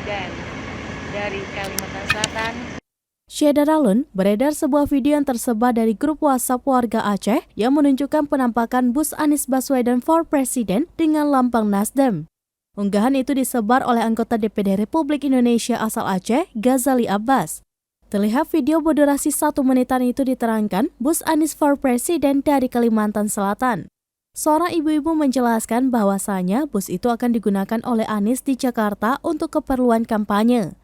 Presiden dari Kalimantan Selatan. Syedaralun, beredar sebuah video yang tersebar dari grup WhatsApp warga Aceh yang menunjukkan penampakan bus Anies Baswedan for President dengan lambang Nasdem. Unggahan itu disebar oleh anggota DPD Republik Indonesia asal Aceh, Ghazali Abbas. Terlihat video berdurasi 1 menitan itu diterangkan bus Anies for President dari Kalimantan Selatan. Seorang ibu-ibu menjelaskan bahwasanya bus itu akan digunakan oleh Anies di Jakarta untuk keperluan kampanye.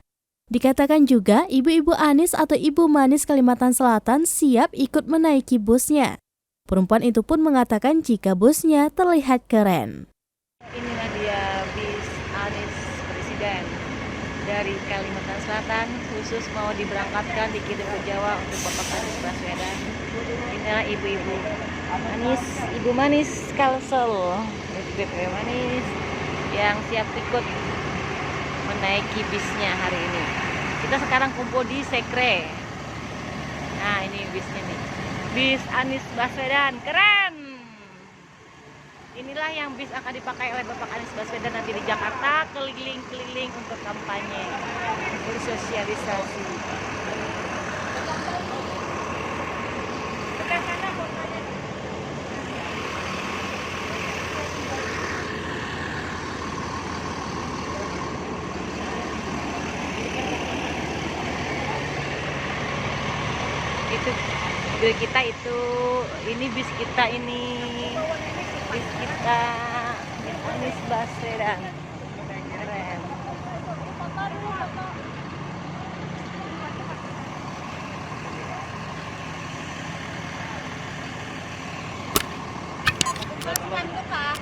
Dikatakan juga ibu-ibu Anies atau Ibu Manis Kalimantan Selatan siap ikut menaiki busnya. Perempuan itu pun mengatakan jika busnya terlihat keren. Inilah dia bis Anies Presiden dari Kalimantan Selatan, khusus mau diberangkatkan dikirim ke Jawa untuk Bapak Anies Baswedan. Inilah ibu-ibu Anies, Ibu Manis Kalsel, BPP Manis yang siap ikut menaiki bisnya hari ini. Kita sekarang kumpul di Sekre. Nah, ini bisnya nih. Bis Anies Baswedan, keren. Inilah yang bis akan dipakai oleh Bapak Anies Baswedan nanti di Jakarta, keliling-keliling untuk kampanye, bersosialisasi. Itu mobil kita itu, ini bis kita ini, bis kita Anies Baswedan, keren. Masukkan ke Pak.